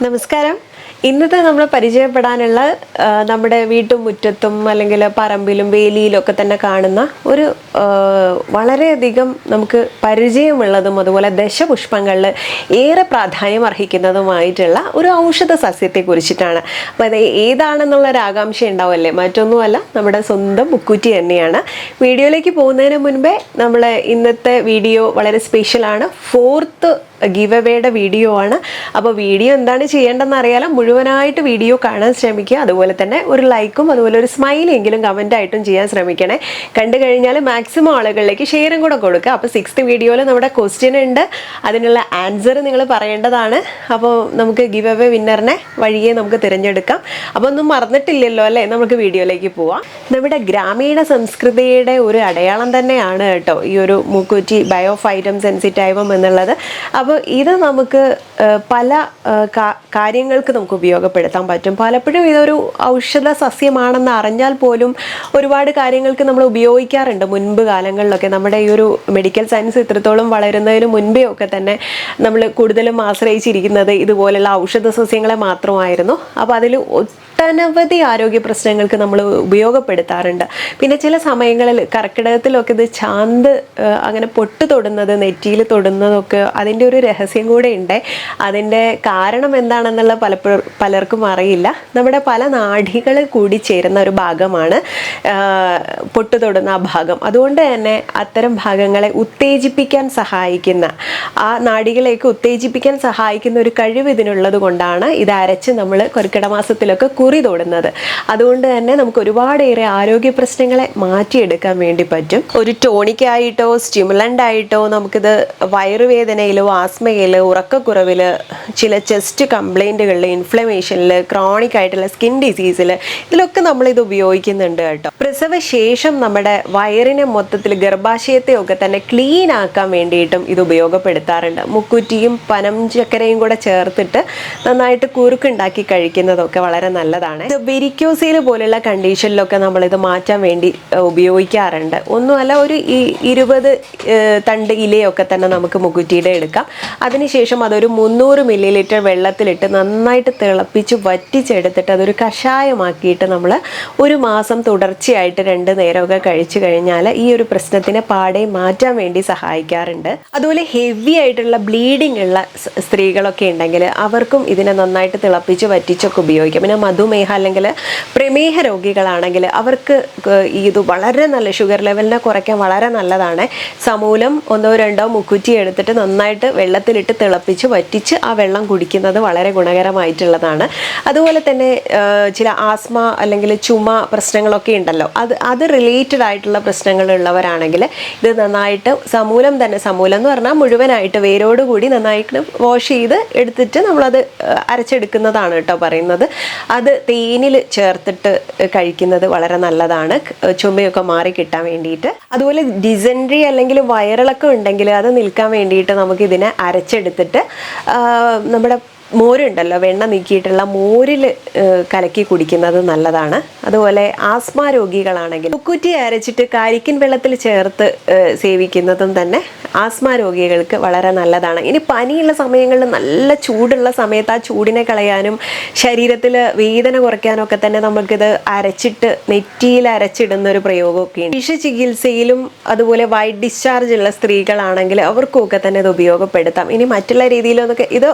നമസ്കാരം. ഇന്നത്തെ നമ്മൾ പരിചയപ്പെടാനുള്ള നമ്മുടെ വീട്ടുമുറ്റത്തും അല്ലെങ്കിൽ പറമ്പിലും വേലിയിലും ഒക്കെ തന്നെ കാണുന്ന ഒരു വളരെയധികം നമുക്ക് പരിചയമുള്ളതും അതുപോലെ ദശപുഷ്പങ്ങളിൽ ഏറെ പ്രാധാന്യം അർഹിക്കുന്നതുമായിട്ടുള്ള ഒരു ഔഷധ സസ്യത്തെ കുറിച്ചിട്ടാണ്. അപ്പോൾ അത് ഏതാണെന്നുള്ളൊരു ആകാംക്ഷ ഉണ്ടാവുമല്ലേ? മറ്റൊന്നുമല്ല, നമ്മുടെ സ്വന്തം മുക്കൂറ്റി തന്നെയാണ്. വീഡിയോയിലേക്ക് പോകുന്നതിന് മുൻപേ നമ്മൾ ഇന്നത്തെ വീഡിയോ വളരെ സ്പെഷ്യലാണ്. 4th ഗിവ് അവേയുടെ വീഡിയോ ആണ്. അപ്പോൾ വീഡിയോ എന്താണ് ചെയ്യേണ്ടതെന്ന് അറിയാലോ. മുഴുവനായിട്ട് വീഡിയോ കാണാൻ ശ്രമിക്കുക. അതുപോലെ തന്നെ ഒരു ലൈക്കും അതുപോലെ ഒരു സ്മൈലെങ്കിലും കമൻ്റായിട്ടും ചെയ്യാൻ ശ്രമിക്കണേ. കണ്ടു കഴിഞ്ഞാൽ മാക്സിമം ആളുകളിലേക്ക് ഷെയറും കൂടെ കൊടുക്കുക. അപ്പോൾ 6th വീഡിയോയിൽ നമ്മുടെ ക്വസ്റ്റ്യൻ ഉണ്ട്, അതിനുള്ള ആൻസർ നിങ്ങൾ പറയേണ്ടതാണ്. അപ്പോൾ നമുക്ക് ഗിവ് അവേ വിന്നറിനെ വഴിയെ നമുക്ക് തിരഞ്ഞെടുക്കാം. അപ്പോൾ ഒന്നും മറന്നിട്ടില്ലല്ലോ അല്ലേ? നമുക്ക് വീഡിയോയിലേക്ക് പോവാം. നമ്മുടെ ഗ്രാമീണ സംസ്കൃതിയുടെ ഒരു അടയാളം തന്നെയാണ് കേട്ടോ ഈ ഒരു മൂക്കുറ്റി ബയോഫൈറ്റം സെൻസിറ്റൈവം എന്നുള്ളത്. അപ്പോൾ ഇത് നമുക്ക് പല കാര്യങ്ങൾക്ക് നമുക്ക് ഉപയോഗപ്പെടുത്താൻ പറ്റും. പലപ്പോഴും ഇതൊരു ഔഷധ സസ്യമാണെന്ന് അറിഞ്ഞാൽ പോലും ഒരുപാട് കാര്യങ്ങൾക്ക് നമ്മൾ ഉപയോഗിക്കാറുണ്ട്. മുൻപ് കാലങ്ങളിലൊക്കെ നമ്മുടെ ഈ ഒരു മെഡിക്കൽ സയൻസ് ഇത്രത്തോളം വളരുന്നതിന് മുൻപേ ഒക്കെ തന്നെ നമ്മൾ കൂടുതലും ആശ്രയിച്ചിരിക്കുന്നത് ഇതുപോലെയുള്ള ഔഷധ സസ്യങ്ങളെ മാത്രമായിരുന്നു. അപ്പോൾ അതിൽ ഒട്ടനവധി ആരോഗ്യ പ്രശ്നങ്ങൾക്ക് നമ്മൾ ഉപയോഗപ്പെടുത്താറുണ്ട്. പിന്നെ ചില സമയങ്ങളിൽ കർക്കിടകത്തിലൊക്കെ ഇത് ചാന്ത് അങ്ങനെ പൊട്ട് തൊടുന്നത്, നെറ്റിയിൽ തൊടുന്നതൊക്കെ അതിൻ്റെ ഒരു രഹസ്യം കൂടെ ഉണ്ട്. അതിൻ്റെ കാരണം എന്താണെന്നുള്ള പലർക്കും അറിയില്ല. നമ്മുടെ പല നാഡികൾ കൂടി ചേരുന്ന ഒരു ഭാഗമാണ് പൊട്ട് തൊടുന്ന ആ ഭാഗം. അതുകൊണ്ട് തന്നെ അത്തരം ഭാഗങ്ങളെ ഉത്തേജിപ്പിക്കാൻ സഹായിക്കുന്ന, ആ നാഡികളെയൊക്കെ ഉത്തേജിപ്പിക്കാൻ സഹായിക്കുന്ന ഒരു കഴിവ് ഇതിനുള്ളത് കൊണ്ടാണ് ഇത് അരച്ച് നമ്മൾ കർക്കിടക മാസത്തിലൊക്കെ കുറി തൊടുന്നത്. അതുകൊണ്ട് തന്നെ നമുക്ക് ഒരുപാടേറെ ആരോഗ്യ പ്രശ്നങ്ങളെ മാറ്റിയെടുക്കാൻ വേണ്ടി പറ്റും. ഒരു ടോണിക്കായിട്ടോ സ്റ്റിമുലൻ്റ് ആയിട്ടോ നമുക്കിത് വയറുവേദനയിലോ ആസ്മയിൽ, ഉറക്കക്കുറവിൽ, ചില ചെസ്റ്റ് കംപ്ലൈൻറ്റുകളിൽ, ഇൻഫ്ലമേഷനിൽ, ക്രോണിക് ആയിട്ടുള്ള സ്കിൻ ഡിസീസിൽ, ഇതിലൊക്കെ നമ്മളിത് ഉപയോഗിക്കുന്നുണ്ട് കേട്ടോ. പ്രസവശേഷം നമ്മുടെ വയറിനെ മൊത്തത്തിൽ ഗർഭാശയത്തെ ഒക്കെ തന്നെ ക്ലീൻ ആക്കാൻ വേണ്ടിയിട്ടും ഇത് ഉപയോഗപ്പെടുത്താറുണ്ട്. മുക്കുറ്റിയും പനംചക്കരയും കൂടെ ചേർത്തിട്ട് നന്നായിട്ട് കുറുക്കുണ്ടാക്കി കഴിക്കുന്നതൊക്കെ വളരെ നല്ലതാണ്. വെരിക്കോസിൽ പോലുള്ള കണ്ടീഷനിലൊക്കെ നമ്മളിത് മാറ്റാൻ വേണ്ടി ഉപയോഗിക്കാറുണ്ട്. ഒന്നുമല്ല, ഒരു 20 തണ്ട് ഇലയൊക്കെ തന്നെ നമുക്ക് മുക്കുറ്റിയുടെ എടുക്കാം. അതിനുശേഷം അതൊരു 300 ml വെള്ളത്തിലിട്ട് നന്നായിട്ട് തിളപ്പിച്ച് വറ്റിച്ചെടുത്തിട്ട് അതൊരു കഷായമാക്കിയിട്ട് നമ്മൾ ഒരു മാസം തുടർച്ചയായിട്ട് 2 നേരമൊക്കെ കഴിച്ചു കഴിഞ്ഞാൽ ഈ ഒരു പ്രശ്നത്തിനെ പാടെ മാറ്റാൻ വേണ്ടി സഹായിക്കാറുണ്ട്. അതുപോലെ ഹെവി ആയിട്ടുള്ള ബ്ലീഡിംഗ് ഉള്ള സ്ത്രീകളൊക്കെ ഉണ്ടെങ്കിൽ അവർക്കും ഇതിനെ നന്നായിട്ട് തിളപ്പിച്ച് വറ്റിച്ചൊക്കെ ഉപയോഗിക്കാം. പിന്നെ മധുമേഹ അല്ലെങ്കിൽ പ്രമേഹ രോഗികളാണെങ്കിൽ അവർക്ക് ഇത് വളരെ നല്ല, ഷുഗർ ലെവലിനെ കുറയ്ക്കാൻ വളരെ നല്ലതാണ്. സമൂലം 1-2 മുക്കുറ്റി എടുത്തിട്ട് നന്നായിട്ട് വെള്ളത്തിലിട്ട് തിളപ്പിച്ച് വറ്റിച്ച് ആ വെള്ളം കുടിക്കുന്നത് വളരെ ഗുണകരമായിട്ടുള്ളതാണ്. അതുപോലെ തന്നെ ചില ആസ്മ അല്ലെങ്കിൽ ചുമ പ്രശ്നങ്ങളൊക്കെ ഉണ്ടല്ലോ, അത് റിലേറ്റഡ് ആയിട്ടുള്ള പ്രശ്നങ്ങളുള്ളവരാണെങ്കിൽ ഇത് നന്നായിട്ട് സമൂലം എന്ന് പറഞ്ഞാൽ മുഴുവനായിട്ട് വേരോടുകൂടി നന്നായിട്ട് വാഷ് ചെയ്ത് എടുത്തിട്ട് നമ്മളത് അരച്ചെടുക്കുന്നതാണ് കേട്ടോ പറയുന്നത്. അത് തേനിൽ ചേർത്തിട്ട് കഴിക്കുന്നത് വളരെ നല്ലതാണ്, ചുമയൊക്കെ മാറി കിട്ടാൻ വേണ്ടിയിട്ട്. അതുപോലെ ഡിസെൻട്രി അല്ലെങ്കിൽ വയറിളക്കം ഉണ്ടെങ്കിൽ അത് നിൽക്കാൻ വേണ്ടിയിട്ട് നമുക്ക് ഇതിനെ അരച്ചെടുത്തിട്ട് നമ്മുടെ മോരുണ്ടല്ലോ, വെണ്ണ നീക്കിയിട്ടുള്ള മോരിൽ കലക്കി കുടിക്കുന്നത് നല്ലതാണ്. അതുപോലെ ആസ്മ രോഗികളാണെങ്കിൽ മുക്കുറ്റി അരച്ചിട്ട് കരിക്കിൻ വെള്ളത്തിൽ ചേർത്ത് സേവിക്കുന്നതും തന്നെ ആസ്മ രോഗികൾക്ക് വളരെ നല്ലതാണ്. ഇനി പനിയുള്ള സമയങ്ങളിൽ, നല്ല ചൂടുള്ള സമയത്ത് ആ ചൂടിനെ കളയാനും ശരീരത്തിൽ വേദന കുറയ്ക്കാനൊക്കെ തന്നെ നമുക്കിത് അരച്ചിട്ട് നെറ്റിയിൽ അരച്ചിടുന്ന ഒരു പ്രയോഗമൊക്കെ ഉണ്ട്. വിഷ ചികിത്സയിലും അതുപോലെ വൈറ്റ് ഡിസ്ചാർജ് ഉള്ള സ്ത്രീകളാണെങ്കിൽ അവർക്കൊക്കെ തന്നെ ഇത് ഉപയോഗപ്പെടുത്താം. ഇനി മറ്റുള്ള രീതിയിലൊക്കെ ഇത്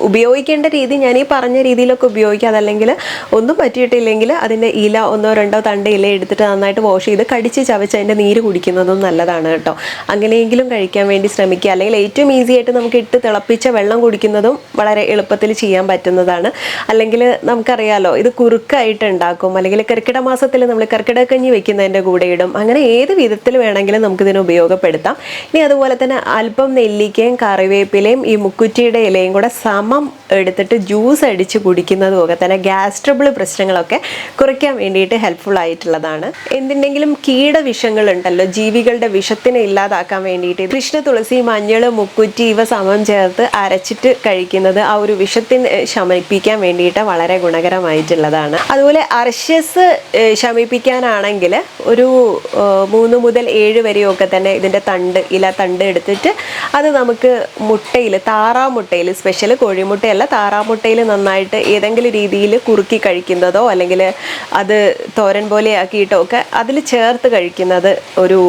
ഉപയോഗിക്കേണ്ട രീതി ഞാൻ ഈ പറഞ്ഞ രീതിയിലൊക്കെ ഉപയോഗിക്കുക. അതല്ലെങ്കിൽ ഒന്നും പറ്റിയിട്ടില്ലെങ്കിൽ അതിൻ്റെ ഇല 1-2 തണ്ട് ഇല എടുത്തിട്ട് നന്നായിട്ട് വാഷ് ചെയ്ത് കടിച്ച് ചവച്ച് അതിൻ്റെ നീര് കുടിക്കുന്നതും നല്ലതാണ് കേട്ടോ. അങ്ങനെയെങ്കിലും കഴിക്കാൻ വേണ്ടി ശ്രമിക്കുക. അല്ലെങ്കിൽ ഏറ്റവും ഈസി ആയിട്ട് നമുക്ക് ഇട്ട് തിളപ്പിച്ച വെള്ളം കുടിക്കുന്നതും വളരെ എളുപ്പത്തിൽ ചെയ്യാൻ പറ്റുന്നതാണ്. അല്ലെങ്കിൽ നമുക്കറിയാലോ, ഇത് കുറുക്കായിട്ട് ഉണ്ടാക്കും. അല്ലെങ്കിൽ കർക്കിടക മാസത്തിൽ നമ്മൾ കർക്കിടകക്കഞ്ഞി വെക്കുന്നതിൻ്റെ കൂടെ ഇടും. അങ്ങനെ ഏത് വിധത്തിൽ വേണമെങ്കിലും നമുക്കിതിനെ ഉപയോഗപ്പെടുത്താം. ഇനി അതുപോലെ തന്നെ അല്പം നെല്ലിക്കയും കറിവേപ്പിലയും ഈ മുക്കുറ്റിയുടെ ഇലയും കൂടെ സമം എടുത്തിട്ട് ജ്യൂസ് അടിച്ച് കുടിക്കുന്നതും ഒക്കെ തന്നെ ഗ്യാസ് ട്രബിൾ പ്രശ്നങ്ങളൊക്കെ കുറയ്ക്കാൻ വേണ്ടിയിട്ട് ഹെൽപ്ഫുൾ ആയിട്ടുള്ളതാണ്. എന്തിൻ്റെങ്കിലും കീടവിഷങ്ങൾ ഉണ്ടല്ലോ, ജീവികളുടെ വിഷത്തിനെ ഇല്ലാതാക്കാൻ വേണ്ടിയിട്ട് കൃഷ്ണ തുളസി, മഞ്ഞൾ, മുക്കുറ്റി ഇവ സമം ചേർത്ത് അരച്ചിട്ട് കഴിക്കുന്നത് ആ ഒരു വിഷത്തിനെ ശമിപ്പിക്കാൻ വേണ്ടിയിട്ട് വളരെ ഗുണകരമായിട്ടുള്ളതാണ്. അതുപോലെ അർഷ്യസ് ശമിപ്പിക്കാനാണെങ്കിൽ ഒരു 3 മുതൽ 7 വരെയൊക്കെ തന്നെ ഇതിൻ്റെ ഇല തണ്ട് എടുത്തിട്ട് അത് നമുക്ക് മുട്ടയിൽ, താറാമുട്ടയിൽ, സ്പെഷ്യൽ കോഴിമുട്ടയല്ല, താറാമുട്ടയിൽ നന്നായിട്ട് ഏതെങ്കിലും രീതിയിൽ കുറുക്കി കഴിക്കുന്നതോ അല്ലെങ്കിൽ അത് തോരൻ പോലെ ആക്കിയിട്ടോ ഒക്കെ അതിൽ ചേർത്ത് കഴിക്കുന്നത് ഒരു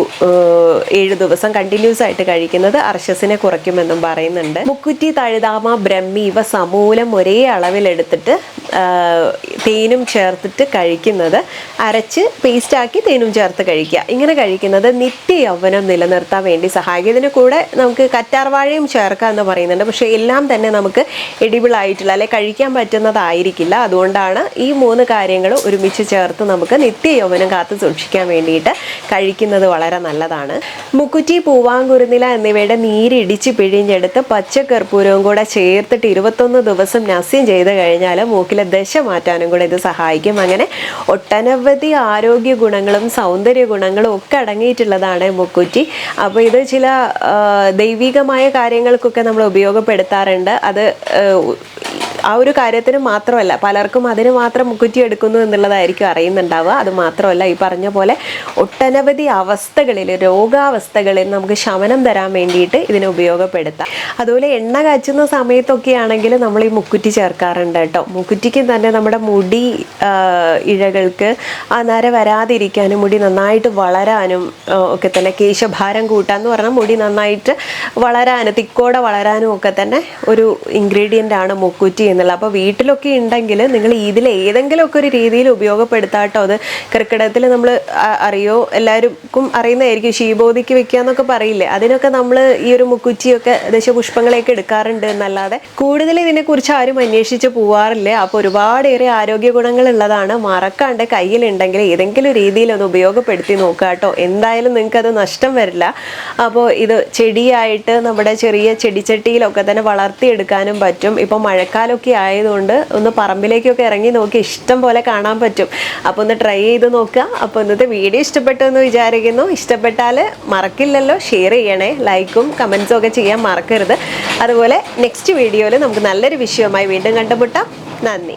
7 ദിവസം കണ്ടിന്യൂസ് ആയിട്ട് കഴിക്കുന്നത് അർഷ്യസിനെ കുറയ്ക്കുമെന്നും പറയുന്നുണ്ട്. മുക്കുറ്റി, തഴുതാമ, ബ്രഹ്മി ഇവ സമൂലം ഒരേ അളവിലെടുത്തിട്ട് തേനും ചേർത്തിട്ട് കഴിക്കുന്നത്, അരച്ച് പേസ്റ്റാക്കി തേനും ചേർത്ത് കഴിക്കുക. ഇങ്ങനെ കഴിക്കുന്നത് നിത്യ യൗവനം നിലനിർത്താൻ വേണ്ടി സഹായിക്കും. ഇതിന് കൂടെ നമുക്ക് കറ്റാർവാഴയും ചേർക്കാം എന്ന് പറയുന്നുണ്ട്. പക്ഷേ എല്ലാം തന്നെ നമുക്ക് എഡിബിൾ ആയിട്ടുള്ള അല്ലെ കഴിക്കാൻ പറ്റുന്നതായിരിക്കില്ല. അതുകൊണ്ടാണ് ഈ 3 കാര്യങ്ങൾ ഒരുമിച്ച് ചേർത്ത് നമുക്ക് നിത്യ യൗവനം കാത്തു സൂക്ഷിക്കാൻ വേണ്ടിയിട്ട് കഴിക്കുന്നത് വളരെ നല്ലതാണ്. മുക്കുറ്റി, പൂവാങ്കുരുന്നില എന്നിവയുടെ നീരിടിച്ച് പിഴിഞ്ഞെടുത്ത് പച്ചക്കർപ്പൂരവും കൂടെ ചേർത്തിട്ട് 21 ദിവസം നസ്യം ചെയ്ത് കഴിഞ്ഞാൽ മൂക്കിലെ ദശ മാറ്റാനും കൂടെ ഇത് സഹായിക്കും. അങ്ങനെ ഒട്ടനവധി ആരോഗ്യ ഗുണങ്ങളും സൗന്ദര്യ ഗുണങ്ങളും ഒക്കെ അടങ്ങിയിട്ടുള്ളതാണ് മുക്കുറ്റി. അപ്പോൾ ഇത് ചില ദൈവികമായ കാര്യങ്ങൾക്കൊക്കെ നമ്മൾ ഉപയോഗപ്പെടുത്താറുണ്ട്. അത് ആ ഒരു കാര്യത്തിന് മാത്രമല്ല, പലർക്കും അതിന് മാത്രം മുക്കുറ്റി എടുക്കുന്നു എന്നുള്ളതായിരിക്കും അറിയുന്നുണ്ടാവുക. അത് മാത്രമല്ല, ഈ പറഞ്ഞ പോലെ ഒട്ടനവധി അവസ്ഥകളിൽ, രോഗാവസ്ഥകളിൽ നമുക്ക് ശമനം തരാൻ വേണ്ടിയിട്ട് ഇതിനെ ഉപയോഗപ്പെടുത്താം. അതുപോലെ എണ്ണ കാച്ചുന്ന സമയത്തൊക്കെ ആണെങ്കിൽ നമ്മൾ ഈ മുക്കുറ്റി ചേർക്കാറുണ്ട് കേട്ടോ. മുക്കുറ്റിക്ക് തന്നെ നമ്മുടെ മുടി ഇഴകൾക്ക് ആ നര വരാതിരിക്കാനും മുടി നന്നായിട്ട് വളരാനും ഒക്കെ തന്നെ, കേശഭാരം കൂട്ടാന്ന് പറഞ്ഞാൽ മുടി നന്നായിട്ട് വളരാനും തിക്കോടെ വളരാനും ഒക്കെ തന്നെ ഒരു ഇൻഗ്രീഡിയൻ്റ് ആണ് മുക്കുറ്റി എന്നുള്ളത്. അപ്പോൾ വീട്ടിലൊക്കെ ഉണ്ടെങ്കിൽ നിങ്ങൾ ഇതിൽ ഏതെങ്കിലുമൊക്കെ ഒരു രീതിയിൽ ഉപയോഗപ്പെടുത്താട്ടോ. അത് കർക്കിടകത്തിൽ നമ്മൾ അറിയോ, എല്ലാവർക്കും അറിയുന്നതായിരിക്കും, ശീബോധിക്ക് വെക്കുക എന്നൊക്കെ പറയില്ലേ, അതിനൊക്കെ നമ്മൾ ഈ ഒരു മുക്കുറ്റിയൊക്കെ ദശപുഷ്പങ്ങളെയൊക്കെ എടുക്കാറുണ്ട് എന്നല്ലാതെ കൂടുതൽ ഇതിനെക്കുറിച്ച് ആരും അന്വേഷിച്ച് പോവാറില്ല. അപ്പോൾ ഒരുപാടേറെ ആരോഗ്യ ഗുണങ്ങൾ ഉള്ളതാണ്. മറക്കാണ്ട് കയ്യിലുണ്ടെങ്കിൽ ഏതെങ്കിലും രീതിയിൽ ഒന്ന് ഉപയോഗപ്പെടുത്തി നോക്കുക കേട്ടോ. എന്തായാലും നിങ്ങൾക്കത് നഷ്ടം വരില്ല. അപ്പോൾ ഇത് ചെടിയായിട്ട് നമ്മുടെ ചെറിയ ചെടിച്ചട്ടിയിലൊക്കെ തന്നെ വളർത്തിയെടുക്കാനും പറ്റും. ഇപ്പോൾ മഴക്കാലമൊക്കെ ആയതുകൊണ്ട് ഒന്ന് പറമ്പിലേക്കൊക്കെ ഇറങ്ങി നോക്കി ഇഷ്ടം പോലെ കാണാൻ പറ്റും. അപ്പോൾ ഒന്ന് ട്രൈ ചെയ്ത് നോക്കുക. അപ്പോൾ ഇന്നത്തെ വീഡിയോ ഇഷ്ടപ്പെട്ടു എന്ന് വിചാരിക്കുന്നു. ഇഷ്ടപ്പെട്ടാൽ മറക്കില്ലല്ലോ, ഷെയർ ചെയ്യണേ, ലൈക്കും കമൻസും ഒക്കെ ചെയ്യാൻ മറക്കരുത്. അതുപോലെ നെക്സ്റ്റ് വീഡിയോയിൽ നമുക്ക് നല്ലൊരു വിഷയവുമായി വീണ്ടും കണ്ടുമുട്ടാം. നന്ദി.